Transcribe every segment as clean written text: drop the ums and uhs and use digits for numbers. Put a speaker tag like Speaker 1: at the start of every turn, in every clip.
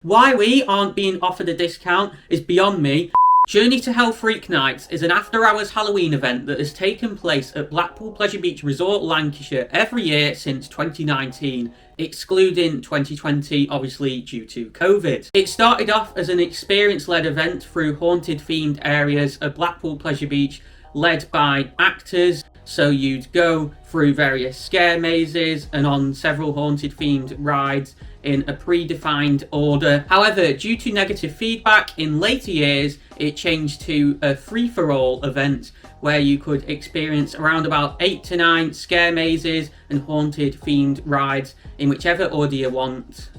Speaker 1: Why we aren't being offered a discount is beyond me. Journey to Hell Freak Nights is an after-hours Halloween event that has taken place at Blackpool Pleasure Beach Resort, Lancashire every year since 2019, excluding 2020, obviously due to COVID. It started off as an experience-led event through haunted-themed areas at Blackpool Pleasure Beach, led by actors. So you'd go through various scare mazes and on several haunted-themed rides in a predefined order. However, due to negative feedback in later years, it changed to a free-for-all event where you could experience around about 8 to 9 scare mazes and haunted-themed rides in whichever order you want.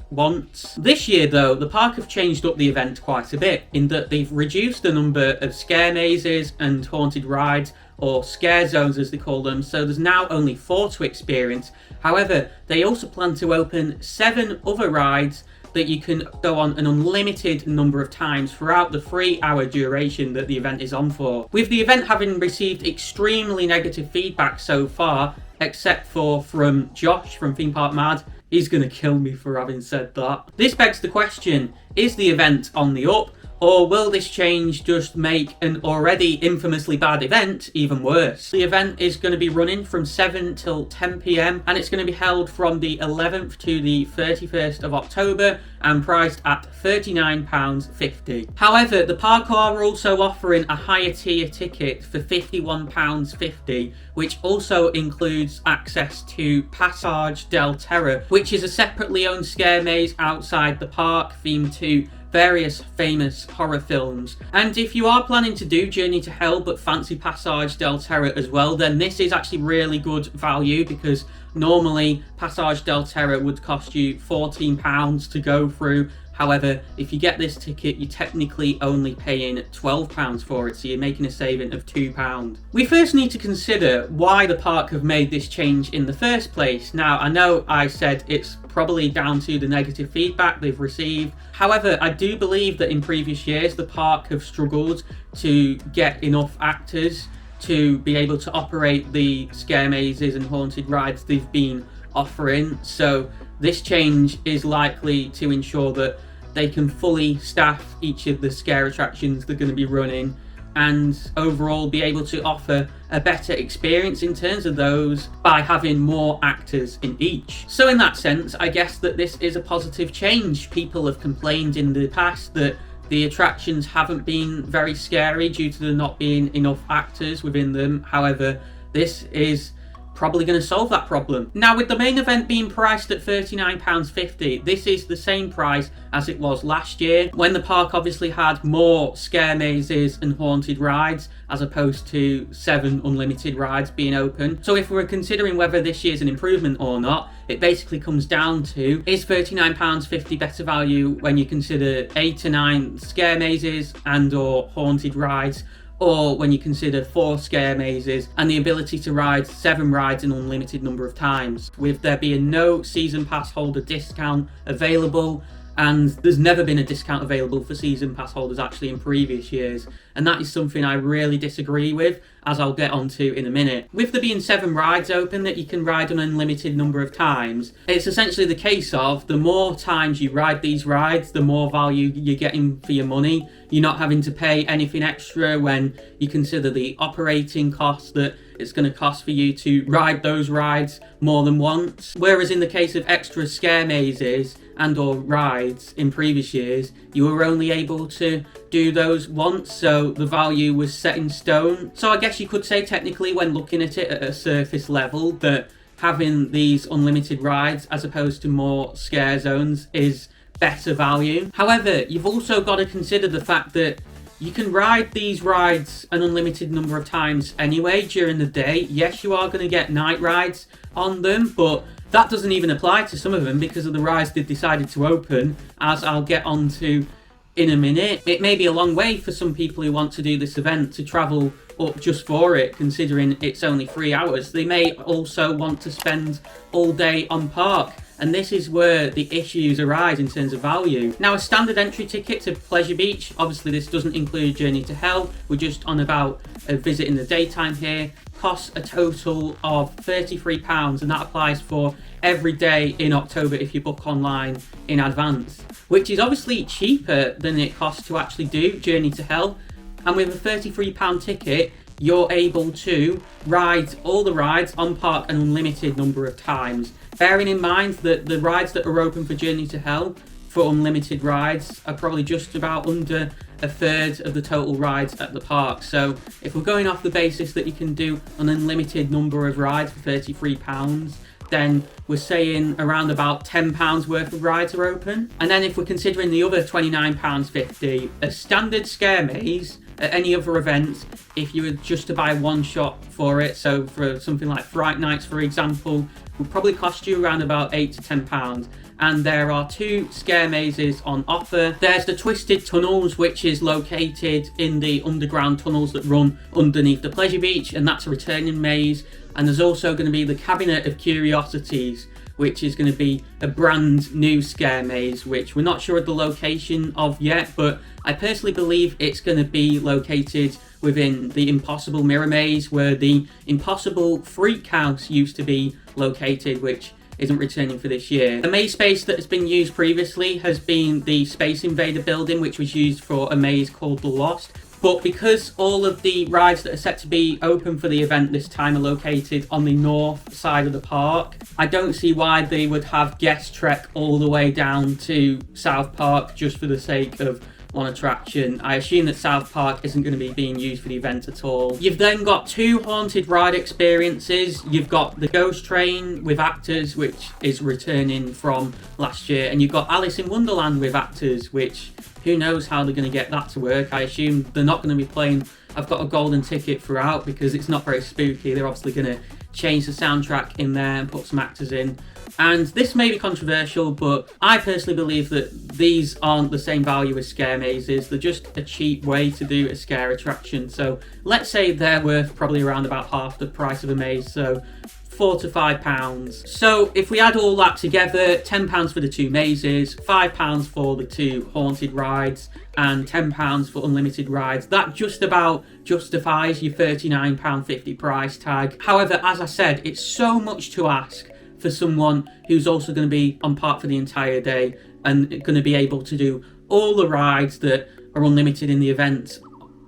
Speaker 1: This year though, the park have changed up the event quite a bit in that they've reduced the number of scare mazes and haunted rides, or scare zones as they call them, so there's now only 4 to experience. However, they also plan to open 7 other rides that you can go on an unlimited number of times throughout the 3-hour duration that the event is on for. With the event having received extremely negative feedback so far, except for from Josh from Theme Park Mad. He's gonna kill me for having said that. This begs the question, is the event on the up? Or will this change just make an already infamously bad event even worse? The event is going to be running from 7 till 10 PM and it's going to be held from the 11th to the 31st of October and priced at £39.50. However, the park are also offering a higher tier ticket for £51.50, which also includes access to Passage del Terror, which is a separately owned scare maze outside the park themed to various famous horror films. And if you are planning to do Journey to Hell but fancy Passage del Terror as well, then this is actually really good value, because normally Passage del Terror would cost you £14 to go through. However, if you get this ticket, you're technically only paying £12 for it, so you're making a saving of £2. We first need to consider why the park have made this change in the first place. Now, I know I said it's probably down to the negative feedback they've received. However, I do believe that in previous years, the park have struggled to get enough actors to be able to operate the scare mazes and haunted rides they've been offering. So this change is likely to ensure that they can fully staff each of the scare attractions they're going to be running and overall be able to offer a better experience in terms of those by having more actors in each. So in that sense, I guess that this is a positive change. People have complained in the past that the attractions haven't been very scary due to there not being enough actors within them. However, this is probably going to solve that problem. Now, with the main event being priced at £39.50, this is the same price as it was last year, when the park obviously had more scare mazes and haunted rides, as opposed to 7 unlimited rides being open. So if we're considering whether this year's an improvement or not, it basically comes down to, is £39.50 better value when you consider 8 to 9 scare mazes and or haunted rides, or when you consider 4 scare mazes and the ability to ride 7 rides an unlimited number of times, with there being no season pass holder discount available. And there's never been a discount available for season pass holders actually in previous years, and that is something I really disagree with, as I'll get onto in a minute. With there being 7 rides open that you can ride an unlimited number of times, it's essentially the case of the more times you ride these rides, the more value you're getting for your money. You're not having to pay anything extra when you consider the operating costs that it's going to cost for you to ride those rides more than once. Whereas in the case of extra scare mazes and or rides in previous years, you were only able to do those once, so the value was set in stone. So I guess you could say technically, when looking at it at a surface level, that having these unlimited rides as opposed to more scare zones is better value. However, you've also got to consider the fact that you can ride these rides an unlimited number of times anyway during the day. Yes, you are going to get night rides on them, but that doesn't even apply to some of them because of the rides they've decided to open, as I'll get onto in a minute. It may be a long way for some people who want to do this event to travel up just for it, considering it's only 3 hours. They may also want to spend all day on park and this is where the issues arise in terms of value. Now, a standard entry ticket to Pleasure Beach, obviously this doesn't include Journey to Hell, we're just on about a visit in the daytime here, costs a total of £33, and that applies for every day in October if you book online in advance, which is obviously cheaper than it costs to actually do Journey to Hell. And with a £33 ticket, you're able to ride all the rides on park an unlimited number of times. Bearing in mind that the rides that are open for Journey to Hell for unlimited rides are probably just about under a third of the total rides at the park. So if we're going off the basis that you can do an unlimited number of rides for £33, then we're saying around about £10 worth of rides are open. And then if we're considering the other £29.50, a standard scare maze at any other event, if you were just to buy one shot for it, so for something like Fright Nights for example, would probably cost you around about £8 to £10. And there are two scare mazes on offer. There's the Twisted Tunnels, which is located in the underground tunnels that run underneath the Pleasure Beach, and that's a returning maze. And there's also going to be the Cabinet of Curiosities, which is going to be a brand new scare maze, which we're not sure of the location of yet, but I personally believe it's going to be located within the Impossible Mirror Maze, where the Impossible Freak House used to be located, which isn't returning for this year. The maze space that has been used previously has been the Space Invader building, which was used for a maze called The Lost. But because all of the rides that are set to be open for the event this time are located on the north side of the park, I don't see why they would have guest trek all the way down to South Park just for the sake of one attraction. I assume that South Park isn't going to be being used for the event at all. You've then got two haunted ride experiences. You've got the Ghost Train with actors, which is returning from last year, and you've got Alice in Wonderland with actors, which who knows how they're going to get that to work. I assume they're not going to be playing I've Got a Golden Ticket throughout because it's not very spooky. They're obviously going to change the soundtrack in there and put some actors in. And this may be controversial, but I personally believe that these aren't the same value as scare mazes. They're just a cheap way to do a scare attraction. So let's say they're worth probably around about half the price of a maze. So £4 to £5. So if we add all that together, £10 for the two mazes, £5 for the two haunted rides, and £10 for unlimited rides, that just about justifies your £39.50 price tag. However, as I said, it's so much to ask for someone who's also going to be on park for the entire day and going to be able to do all the rides that are unlimited in the event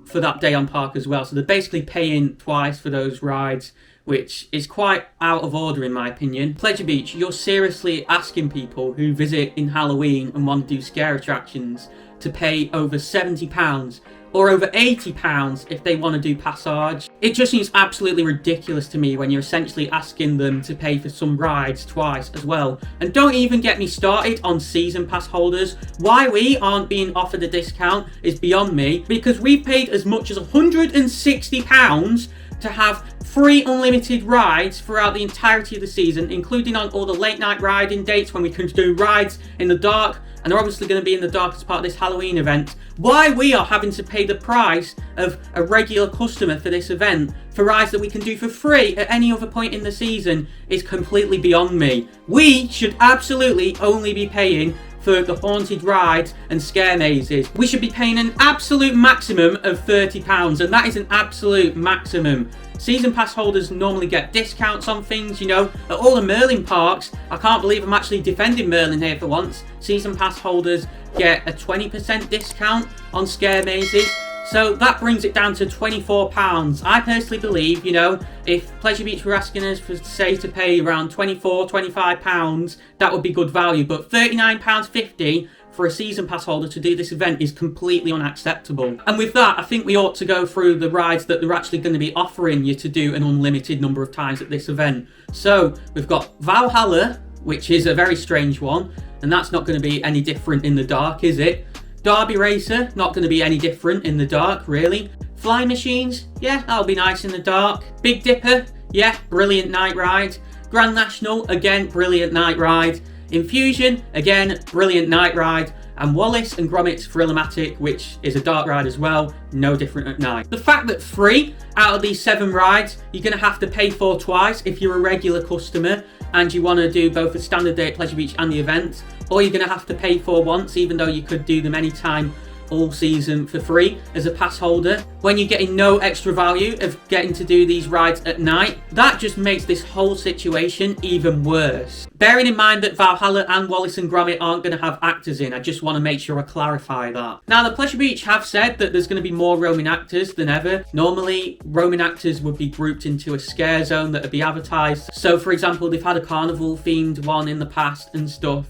Speaker 1: for that day on park as well. So they're basically paying twice for those rides, which is quite out of order in my opinion. Pleasure Beach, you're seriously asking people who visit in Halloween and want to do scare attractions to pay over £70 or over £80 if they want to do Passage. It just seems absolutely ridiculous to me when you're essentially asking them to pay for some rides twice as well. And don't even get me started on season pass holders. Why we aren't being offered a discount is beyond me, because we've paid as much as £160 to have free unlimited rides throughout the entirety of the season, including on all the late night riding dates when we can do rides in the dark, and they're obviously going to be in the dark as part of this Halloween event. Why we are having to pay the price of a regular customer for this event for rides that we can do for free at any other point in the season is completely beyond me. We should absolutely only be paying for the haunted rides and scare mazes. We should be paying an absolute maximum of £30, and that is an absolute maximum. Season pass holders normally get discounts on things, you know, at all the Merlin parks. I can't believe I'm actually defending Merlin here for once. Season pass holders get a 20% discount on scare mazes. So that brings it down to £24. I personally believe, you know, if Pleasure Beach were asking us for, say, to pay around £24, £25, that would be good value. But £39.50 for a season pass holder to do this event is completely unacceptable. And with that, I think we ought to go through the rides that they're actually going to be offering you to do an unlimited number of times at this event. So we've got Valhalla, which is a very strange one, and that's not going to be any different in the dark, is it? Derby Racer, not going to be any different in the dark, really. Fly Machines, yeah, that'll be nice in the dark. Big Dipper, yeah, brilliant night ride. Grand National, again, brilliant night ride. Infusion, again, brilliant night ride. And Wallace and Gromit's Thrill-O-Matic, which is a dark ride as well, no different at night. The fact that 3 out of these 7 rides you're going to have to pay for twice if you're a regular customer, and you want to do both a standard day at Pleasure Beach and the events, or you're going to have to pay for once, even though you could do them anytime all season for free as a pass holder. When you're getting no extra value of getting to do these rides at night, that just makes this whole situation even worse. Bearing in mind that Valhalla and Wallace and Gromit aren't going to have actors in, I just want to make sure I clarify that. Now, the Pleasure Beach have said that there's going to be more roaming actors than ever. Normally, roaming actors would be grouped into a scare zone that would be advertised. So, for example, they've had a carnival themed one in the past and stuff.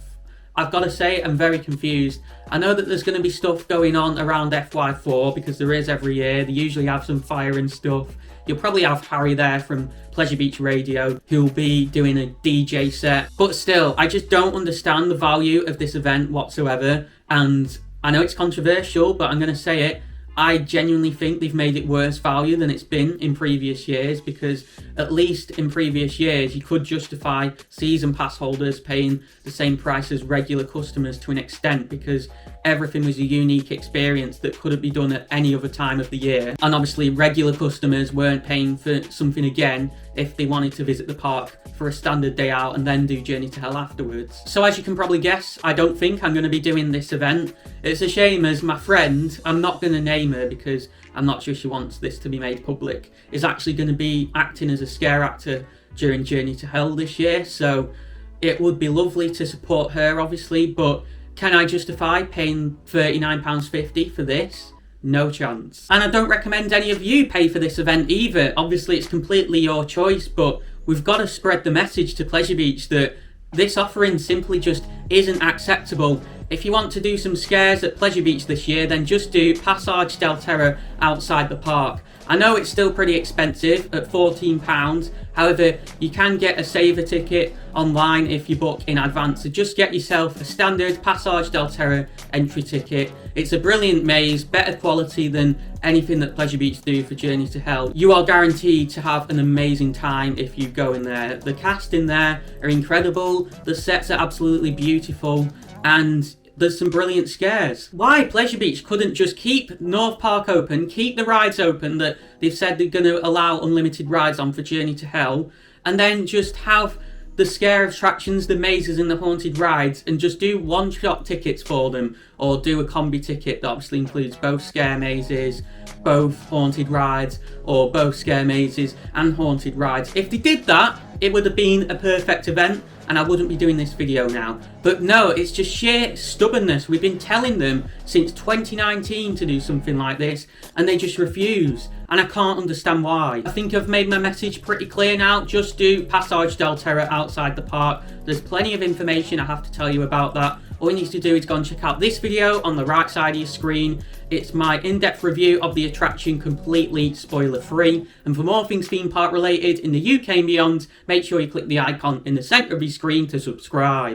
Speaker 1: I've got to say, I'm very confused. I know that there's going to be stuff going on around FY4 because there is every year. They usually have some fire and stuff. You'll probably have Harry there from Pleasure Beach Radio who'll be doing a DJ set. But still, I just don't understand the value of this event whatsoever. And I know it's controversial, but I'm going to say it. I genuinely think they've made it worse value than it's been in previous years, because at least in previous years you could justify season pass holders paying the same price as regular customers to an extent, because everything was a unique experience that couldn't be done at any other time of the year. And obviously regular customers weren't paying for something again if they wanted to visit the park for a standard day out and then do Journey to Hell afterwards. So as you can probably guess, I don't think I'm going to be doing this event. It's a shame, as my friend, I'm not going to name her because I'm not sure she wants this to be made public, is actually going to be acting as a scare actor during Journey to Hell this year. So it would be lovely to support her, obviously, but can I justify paying £39.50 for this? No chance. And I don't recommend any of you pay for this event either. Obviously, it's completely your choice, but we've got to spread the message to Pleasure Beach that this offering simply just isn't acceptable. If you want to do some scares at Pleasure Beach this year, then just do Passage del Terror outside the park. I know it's still pretty expensive at £14, however, you can get a saver ticket online if you book in advance, so just get yourself a standard Passage del Terror entry ticket. It's a brilliant maze, better quality than anything that Pleasure Beach do for Journey to Hell. You are guaranteed to have an amazing time if you go in there. The cast in there are incredible, the sets are absolutely beautiful, and there's some brilliant scares. Why Pleasure Beach couldn't just keep North Park open, keep the rides open that they've said they're going to allow unlimited rides on for Journey to Hell, and then just have the scare attractions, the mazes and the haunted rides, and just do one-shot tickets for them, or do a combi ticket that obviously includes both scare mazes, both haunted rides, or both scare mazes and haunted rides. If they did that, it would have been a perfect event, and I wouldn't be doing this video now. But no, it's just sheer stubbornness. We've been telling them since 2019 to do something like this, and they just refuse. And I can't understand why. I think I've made my message pretty clear now. Just do Passage del Terror outside the park. There's plenty of information I have to tell you about that. All you need to do is go and check out this video on the right side of your screen. It's my in-depth review of the attraction, completely spoiler-free. And for more things theme park related in the UK and beyond, make sure you click the icon in the centre of your screen to subscribe.